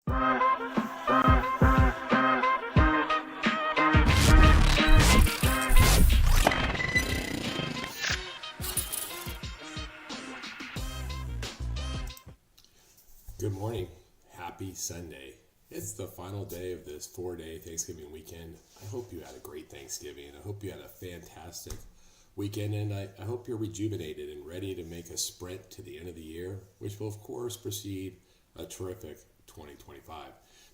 Good morning. Happy Sunday. It's the final day of this 4-day Thanksgiving weekend. I hope you had a great Thanksgiving. I hope you had a fantastic weekend, and I hope you're rejuvenated and ready to make a sprint to the end of the year, which will, of course, precede a terrific 2025.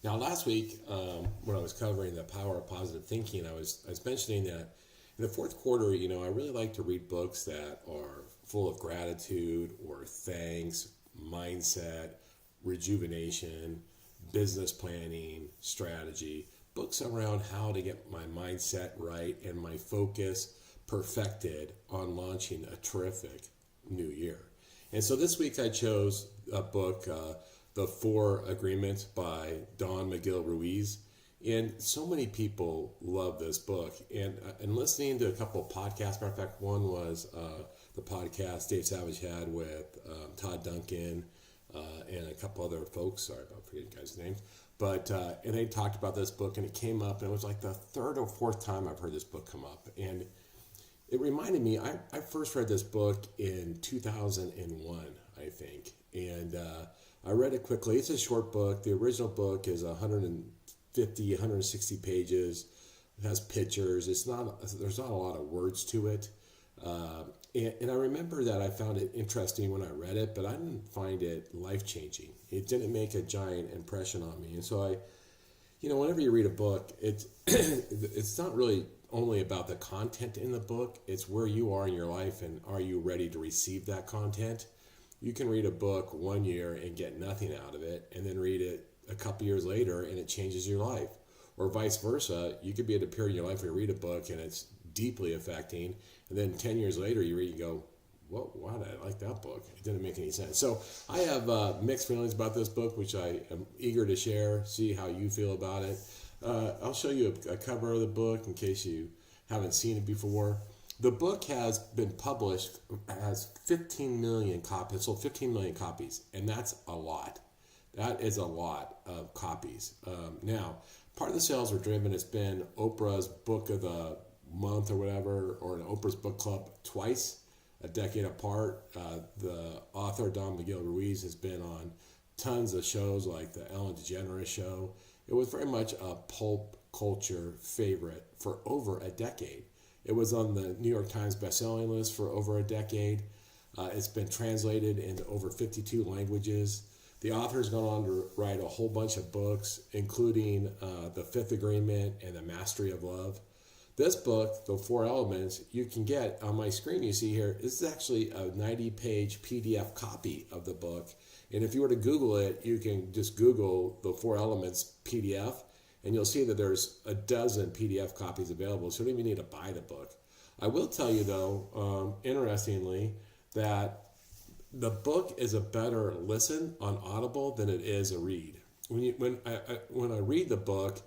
Now, last week, when I was covering the power of positive thinking, I was mentioning that in the fourth quarter, I really like to read books that are full of gratitude or thanks, mindset, rejuvenation, business planning, strategy, books around how to get my mindset right and my focus perfected on launching a terrific new year. And so this week I chose a book, The 4 Agreements by Don Miguel Ruiz. And so many people love this book. And listening to a couple of podcasts, matter of fact, one was the podcast Dave Savage had with Todd Duncan, and a couple other folks, sorry about forgetting guys' names, but and they talked about this book, and it came up, and it was like the third or fourth time I've heard this book come up, and it reminded me, I first read this book in 2001, I think, and I read it quickly. It's a short book. The original book is 160 pages. It has pictures. There's not a lot of words to it. And I remember that I found it interesting when I read it, but I didn't find it life-changing. It didn't make a giant impression on me. And so whenever you read a book, it's not really only about the content in the book. It's where you are in your life, and are you ready to receive that content? You can read a book 1 year and get nothing out of it, and then read it a couple years later, and it changes your life. Or vice versa. You could be at a period in your life where you read a book, and it's deeply affecting, and then 10 years later you read and go, well, why did I like that book? It didn't make any sense. So I have mixed feelings about this book, which I am eager to share, see how you feel about it. I'll show you a cover of the book in case you haven't seen it before. The book has been published as 15 million copies, sold 15 million copies, and that's a lot. That is a lot of copies. Now, part of the sales were driven, it's been Oprah's Book of the Month or whatever, or an Oprah's Book Club twice, a decade apart. The author, Don Miguel Ruiz, has been on tons of shows like the Ellen DeGeneres Show. It was very much a pulp culture favorite for over a decade. It was on the New York Times bestselling list for over a decade. It's been translated into over 52 languages. The author's gone on to write a whole bunch of books, including The Fifth Agreement and The Mastery of Love. This book, The 4 Elements, you can get on my screen you see here. This is actually a 90-page PDF copy of the book. And if you were to Google it, you can just Google The 4 Elements PDF, and you'll see that there's a dozen PDF copies available, so you don't even need to buy the book. I will tell you, though, interestingly, that the book is a better listen on Audible than it is a read. When I read the book,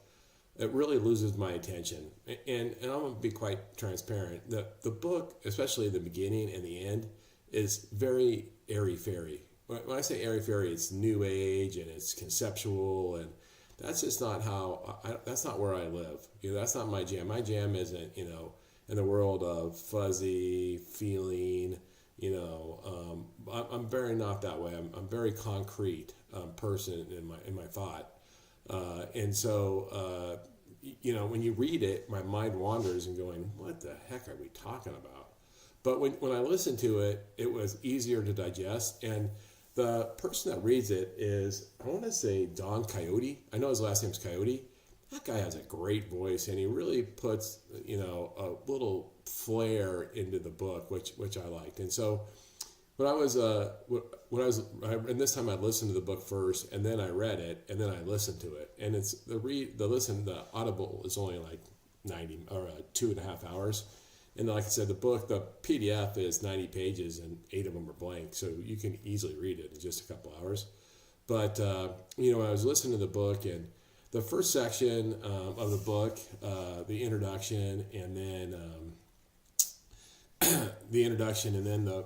it really loses my attention. And I'm going to be quite transparent. The book, especially the beginning and the end, is very airy-fairy. When I say airy-fairy, it's new age and it's conceptual, and that's just not that's not where I live. That's not my jam. My jam isn't, in the world of fuzzy feeling, I'm very not that way. I'm very concrete person in my thought. And so, when you read it, my mind wanders and going, what the heck are we talking about? But when I listened to it, it was easier to digest. And the person that reads it is, I want to say Don Coyote. I know his last name's Coyote. That guy has a great voice, and he really puts, a little flair into the book, which I liked. And so and this time I listened to the book first, and then I read it, and then I listened to it. And it's the Audible is only like 2.5 hours. And like I said, the PDF is 90 pages, and 8 of them are blank, so you can easily read it in just a couple hours. But I was listening to the book, and the first section of the book, the introduction, and then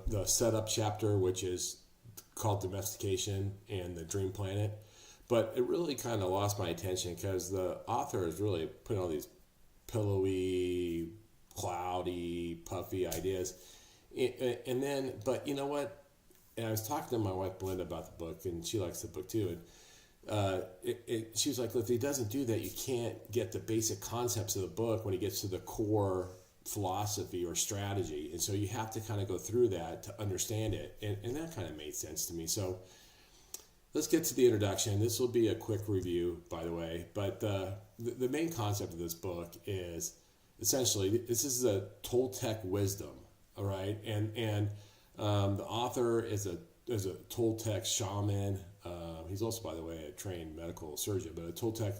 the setup chapter, which is called Domestication and the Dream Planet. But it really kind of lost my attention because the author is really putting all these pillowy, cloudy, puffy ideas. And then, but you know what? And I was talking to my wife Belinda about the book, and she likes the book too. And she was like, "Look, if he doesn't do that, you can't get the basic concepts of the book when he gets to the core philosophy or strategy. And so you have to kind of go through that to understand it." And that kind of made sense to me. So let's get to the introduction. This will be a quick review, by the way. But the main concept of this book is essentially this is the Toltec wisdom, all right? And the author is a Toltec shaman. He's also, by the way, a trained medical surgeon, but a Toltec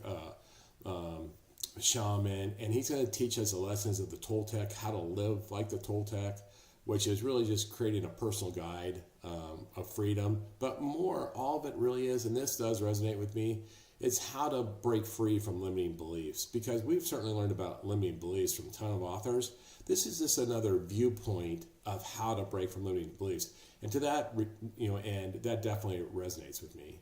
shaman. And he's going to teach us the lessons of the Toltec, how to live like the Toltec, which is really just creating a personal guide of freedom. But more, all of it really is, and this does resonate with me, it's how to break free from limiting beliefs. Because we've certainly learned about limiting beliefs from a ton of authors. This is just another viewpoint of how to break from limiting beliefs. And to that, and that definitely resonates with me.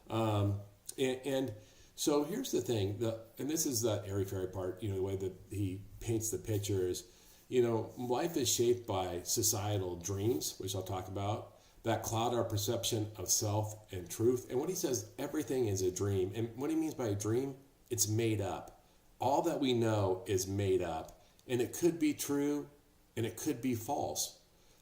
And so here's the thing, and this is the airy-fairy part, the way that he paints the pictures. Life is shaped by societal dreams, which I'll talk about, that cloud our perception of self and truth. And what he says, everything is a dream. And what he means by a dream, it's made up. All that we know is made up. And it could be true, and it could be false.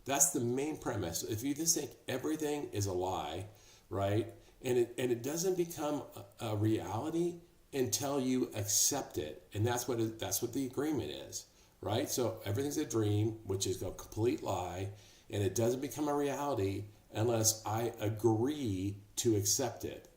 That's the main premise. If you just think everything is a lie, right? And it doesn't become a reality until you accept it. And that's what the agreement is. Right? So everything's a dream, which is a complete lie, and it doesn't become a reality unless I agree to accept it.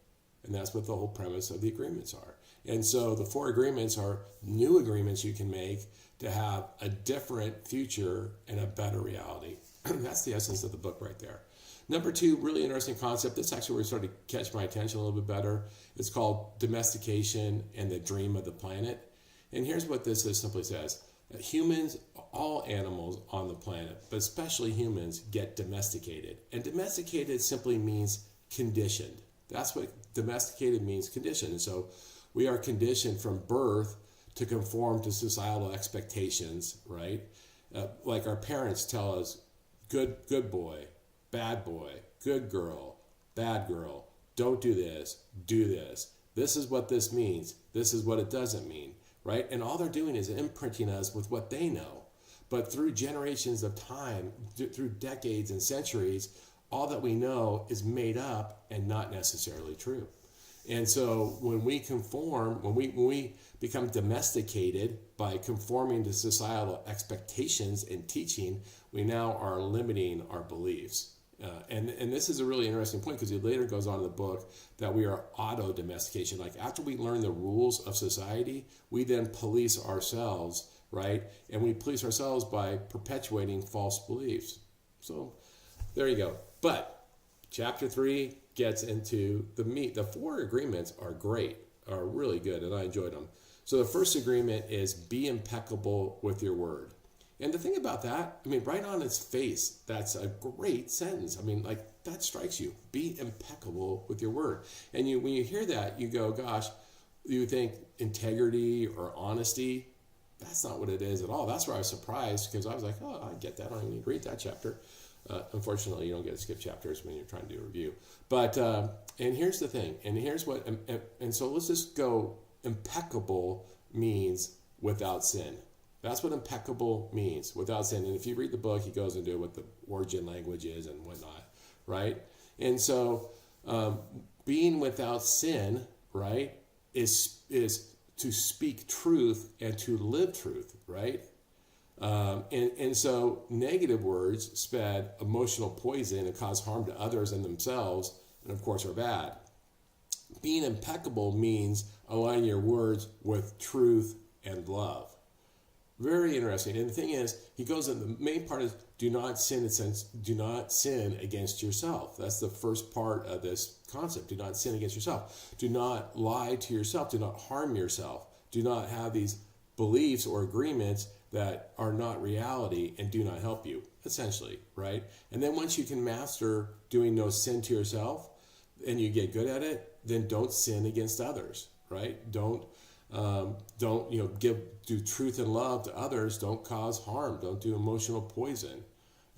And that's what the whole premise of the agreements are. And so the 4 agreements are new agreements you can make to have a different future and a better reality. That's the essence of the book right there. Number 2, really interesting concept. This actually where it started to catch my attention a little bit better. It's called domestication and the dream of the planet. And here's what this simply says. Humans, all animals on the planet, but especially humans, get domesticated. And domesticated simply means conditioned. That's what domesticated means, conditioned. And so we are conditioned from birth to conform to societal expectations, right? Like our parents tell us, good boy, bad boy, good girl, bad girl, don't do this, do this. This is what this means. This is what it doesn't mean. Right? And all they're doing is imprinting us with what they know. But through generations of time, through decades and centuries, all that we know is made up and not necessarily true. And so when we conform, when we become domesticated by conforming to societal expectations and teaching, we now are limiting our beliefs. And this is a really interesting point because he later goes on in the book that we are auto-domestication. Like after we learn the rules of society, we then police ourselves, right? And we police ourselves by perpetuating false beliefs. So there you go. But chapter 3 gets into the meat. The 4 agreements are great, are really good, and I enjoyed them. So the first agreement is be impeccable with your word. And the thing about that, right on its face, that's a great sentence. That strikes you. Be impeccable with your word. And when you hear that, you go, gosh, you think integrity or honesty. That's not what it is at all. That's where I was surprised because I was like, oh, I get that. I don't even need to read that chapter. Unfortunately, you don't get to skip chapters when you're trying to do a review. But, and here's the thing. And here's what, and so let's just go, impeccable means without sin. That's what impeccable means, without sin. And if you read the book, he goes into what the origin language is and whatnot, right? And so being without sin, right, is to speak truth and to live truth, right? And so negative words spread emotional poison and cause harm to others and themselves, and of course are bad. Being impeccable means aligning your words with truth and love. Very interesting. And the thing is, he goes in, the main part is do not sin against yourself. That's the first part of this concept. Do not sin against yourself. Do not lie to yourself. Do not harm yourself. Do not have these beliefs or agreements that are not reality and do not help you, essentially, right? And then once you can master doing no sin to yourself and you get good at it, then don't sin against others, right? Don't do truth and love to others. Don't cause harm. Don't do emotional poison.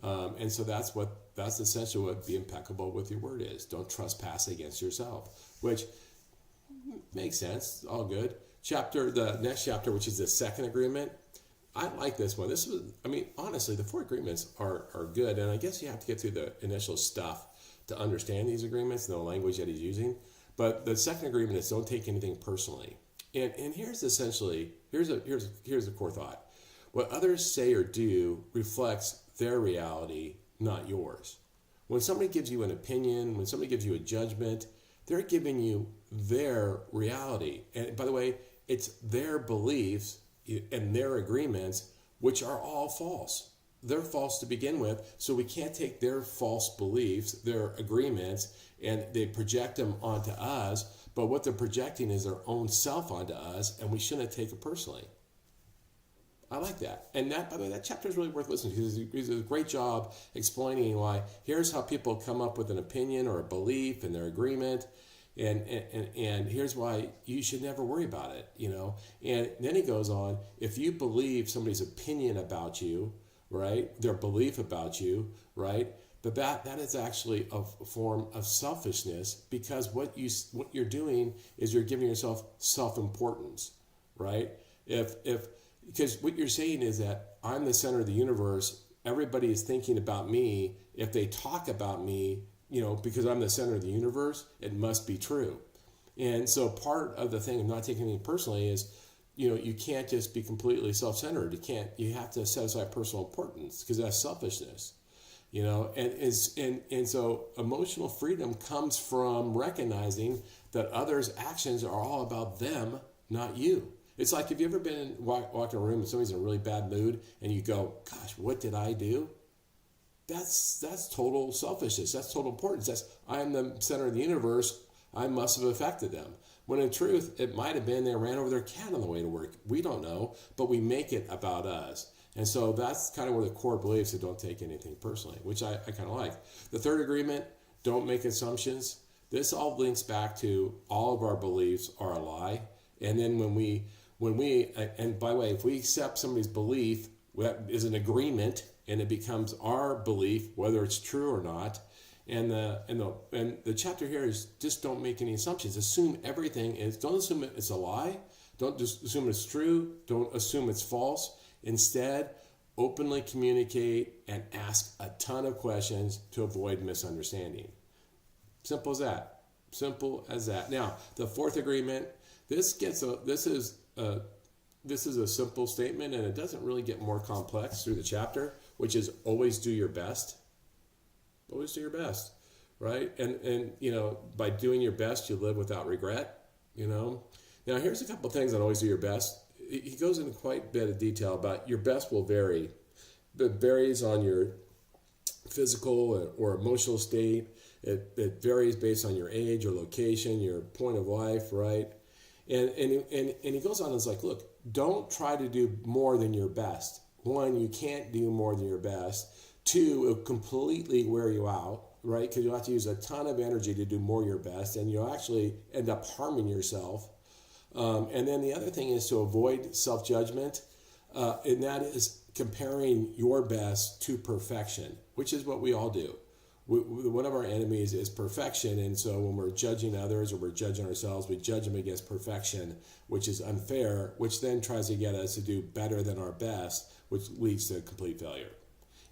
And so that's essentially what be impeccable with your word is. Don't trespass against yourself, which makes sense. All good. The next chapter, which is the second agreement. I like this one. Honestly, the 4 agreements are good. And I guess you have to get through the initial stuff to understand these agreements and the language that he's using. But the second agreement is don't take anything personally. And here's essentially, here's the core thought. What others say or do reflects their reality, not yours. When somebody gives you an opinion, when somebody gives you a judgment, they're giving you their reality. And by the way, it's their beliefs and their agreements, which are all false. They're false to begin with, so we can't take their false beliefs, their agreements, and they project them onto us. But what they're projecting is their own self onto us, and we shouldn't take it personally. I like that. And that, by the way, that chapter is really worth listening to because he does a great job explaining why here's how people come up with an opinion or a belief and their agreement. And here's why you should never worry about it, And then he goes on, if you believe somebody's opinion about you, right, their belief about you, right, but that is actually a form of selfishness because what you're doing is you're giving yourself self-importance, right? Because what you're saying is that I'm the center of the universe, everybody is thinking about me. If they talk about me, because I'm the center of the universe, it must be true. And so part of the thing of not taking anything personally is, you can't just be completely self-centered. You have to set aside personal importance because that's selfishness, and so emotional freedom comes from recognizing that others' actions are all about them, not you. It's like, have you ever been walking a room and somebody's in a really bad mood and you go, gosh, what did I do? That's total selfishness. That's total importance. I'm the center of the universe. I must have affected them. When in truth, it might have been they ran over their cat on the way to work. We don't know, but we make it about us. And so that's kind of one of the core beliefs that don't take anything personally, which I kind of like. The third agreement, don't make assumptions. This all links back to all of our beliefs are a lie. And then and by the way, if we accept somebody's belief, that is an agreement, and it becomes our belief, whether it's true or not. And the chapter here is just don't make any assumptions. Assume everything is. Don't assume it's a lie. Don't just assume it's true. Don't assume it's false. Instead, openly communicate and ask a ton of questions to avoid misunderstanding. Simple as that. Simple as that. Now, the fourth agreement. This is a simple statement, and it doesn't really get more complex through the chapter, which is always do your best. Always do your best, right? And by doing your best, you live without regret, Now, here's a couple of things on always do your best. He goes into quite a bit of detail about your best will vary. It varies on your physical or emotional state. It varies based on your age or location, your point of life, right? And he goes on and is like, look, don't try to do more than your best. One, you can't do more than your best. Two, it'll completely wear you out, right? Because you'll have to use a ton of energy to do more your best, and you'll actually end up harming yourself. And then the other thing is to avoid self-judgment, and that is comparing your best to perfection, which is what we all do. One of our enemies is perfection, and so when we're judging others or we're judging ourselves, we judge them against perfection, which is unfair, which then tries to get us to do better than our best, which leads to complete failure.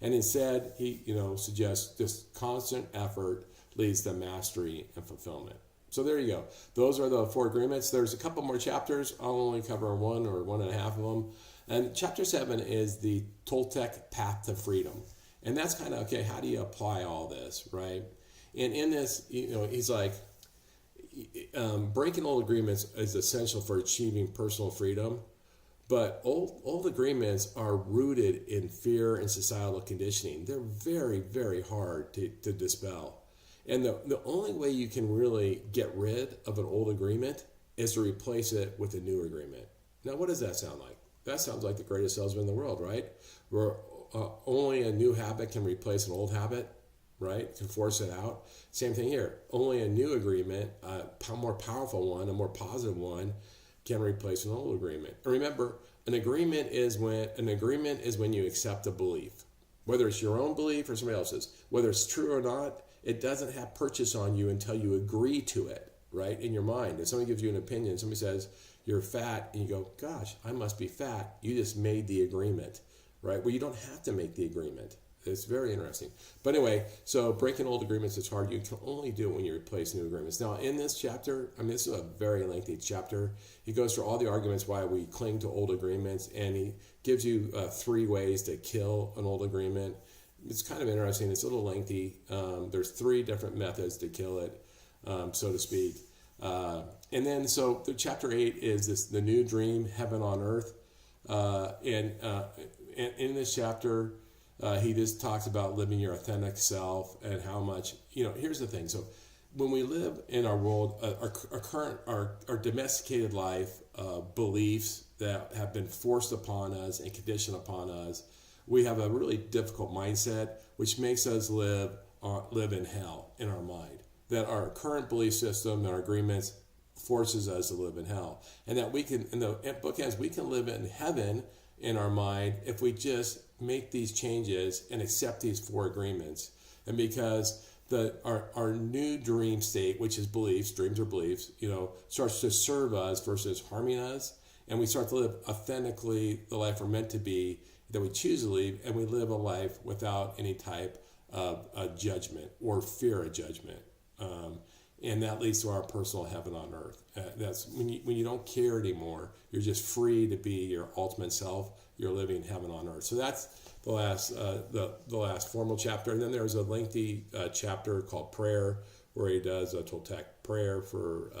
And instead, he suggests this constant effort leads to mastery and fulfillment. So there you go. Those are the 4 agreements. There's a couple more chapters. I'll only cover 1 or 1.5 of them. And chapter 7 is the Toltec Path to Freedom. And that's kind of, okay, how do you apply all this, right? And in this, he's like, breaking old agreements is essential for achieving personal freedom. But old agreements are rooted in fear and societal conditioning. They're very, very hard to dispel. And the only way you can really get rid of an old agreement is to replace it with a new agreement. Now, what does that sound like? That sounds like the greatest salesman in the world, right? Where only a new habit can replace an old habit. right? To force it out. Same thing here. Only a new agreement, a more powerful one, a more positive one, can replace an old agreement. And remember, an agreement is when you accept a belief, whether it's your own belief or somebody else's. Whether it's true or not, it doesn't have purchase on you until you agree to it, right? In your mind. If somebody gives you an opinion, somebody says you're fat, and you go, "Gosh, I must be fat." You just made the agreement, right? Well, you don't have to make the agreement. It's very interesting. But anyway, so breaking old agreements is hard. You can only do it when you replace new agreements. Now, in this chapter, this is a very lengthy chapter. He goes through all the arguments why we cling to old agreements, and he gives you 3 ways to kill an old agreement. It's kind of interesting. It's a little lengthy. There's 3 different methods to kill it, so to speak. And then, so the chapter 8 is the new dream, heaven on earth. And in this chapter, he just talks about living your authentic self and how much, here's the thing. So when we live in our world, our domesticated life, beliefs that have been forced upon us and conditioned upon us, we have a really difficult mindset, which makes us live in hell in our mind. That our current belief system and our agreements forces us to live in hell. And that we can, in the book ends, we can live in heaven in our mind if we just make these changes and accept these 4 agreements. And because our new dream state, which is beliefs, dreams are beliefs, starts to serve us versus harming us, and we start to live authentically the life we're meant to be, that we choose to live, and we live a life without any type of judgment or fear of judgment. And that leads to our personal heaven on earth. That's when you don't care anymore. You're just free to be your ultimate self. You're living heaven on earth. So that's the last formal chapter. And then there's a lengthy chapter called prayer, where he does a Toltec prayer for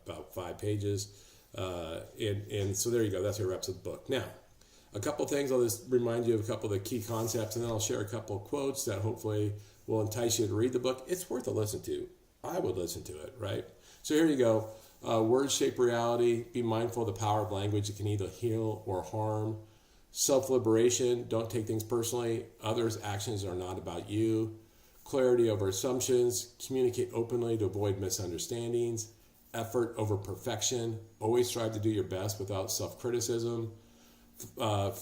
about 5 pages. And so there you go. That's how he wraps up the book. Now, a couple things. I'll just remind you of a couple of the key concepts, and then I'll share a couple of quotes that hopefully will entice you to read the book. It's worth a listen to. I would listen to it, right? So here you go. Words shape reality. Be mindful of the power of language. It can either heal or harm. Self-liberation. Don't take things personally. Others' actions are not about you. Clarity over assumptions. Communicate openly to avoid misunderstandings. Effort over perfection. Always strive to do your best without self-criticism.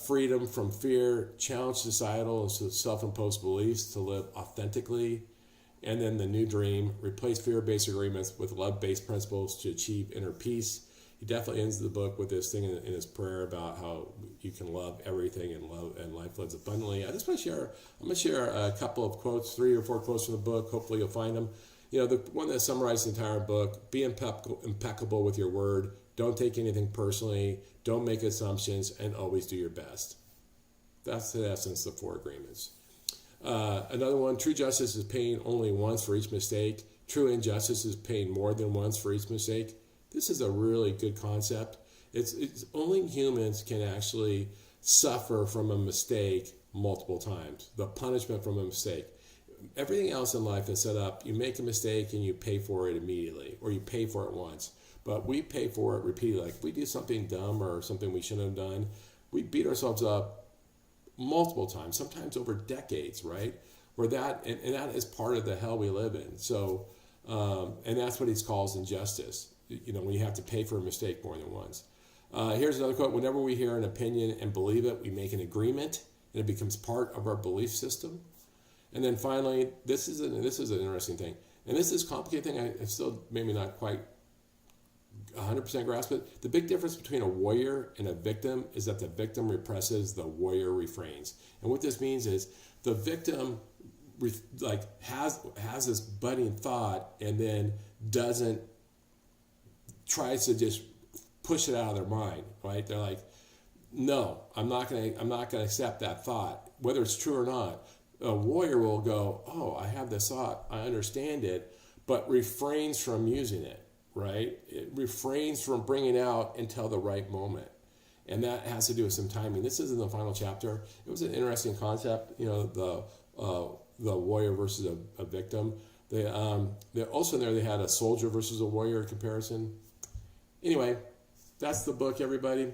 Freedom from fear. Challenge societal and self-imposed beliefs to live authentically. And then the new dream, replace fear-based agreements with love-based principles to achieve inner peace. He definitely ends the book with this thing in his prayer about how you can love everything and life lives abundantly. I'm going to share a couple of quotes, 3 or 4 quotes from the book. Hopefully you'll find them. The one that summarizes the entire book: be impeccable with your word. Don't take anything personally. Don't make assumptions, and always do your best. That's the essence of 4 agreements. Another one: true justice is paying only once for each mistake. True injustice is paying more than once for each mistake. This is a really good concept. It's only humans can actually suffer from a mistake multiple times. The punishment from a mistake. Everything else in life is set up. You make a mistake and you pay for it immediately, or you pay for it once. But we pay for it repeatedly. Like if we do something dumb or something we shouldn't have done, we beat ourselves up multiple times, sometimes over decades, right? Where that is part of the hell we live in. So, and that's what he calls injustice. When you have to pay for a mistake more than once. Here's another quote: whenever we hear an opinion and believe it, we make an agreement, and it becomes part of our belief system. And then finally, this is an interesting thing, and this is a complicated thing. I still maybe not quite 100% grasp it. The big difference between a warrior and a victim is that the victim represses, the warrior refrains. And what this means is the victim has this budding thought and then tries to just push it out of their mind, right? They're like, no, I'm not gonna accept that thought, whether it's true or not. A warrior will go, oh, I have this thought, I understand it, but refrains from using it. Right? It refrains from bringing it out until the right moment. And that has to do with some timing. This is in the final chapter. It was an interesting concept, the warrior versus a victim. They also in there they had a soldier versus a warrior comparison. Anyway, that's the book, everybody.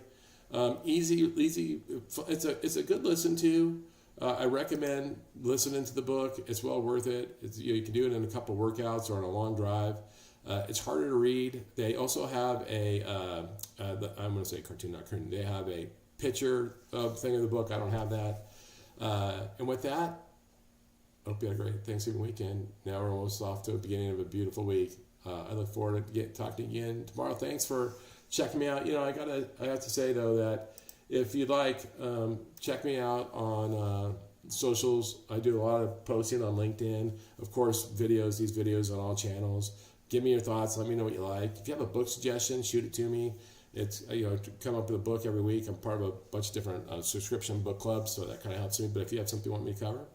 Easy. It's a good listen to. I recommend listening to the book. It's well worth it. You can do it in a couple workouts or on a long drive. It's harder to read. They also have I'm going to say cartoon, not cartoon. They have a picture thing of the book. I don't have that. And with that, I hope you had a great Thanksgiving weekend. Now we're almost off to the beginning of a beautiful week. I look forward to talking to you again tomorrow. Thanks for checking me out. I have to say though that if you'd like, check me out on socials. I do a lot of posting on LinkedIn. Of course, these videos on all channels. Give me your thoughts. Let me know what you like. If you have a book suggestion, shoot it to me. It's come up with a book every week. I'm part of a bunch of different subscription book clubs, so that kind of helps me. But if you have something you want me to cover,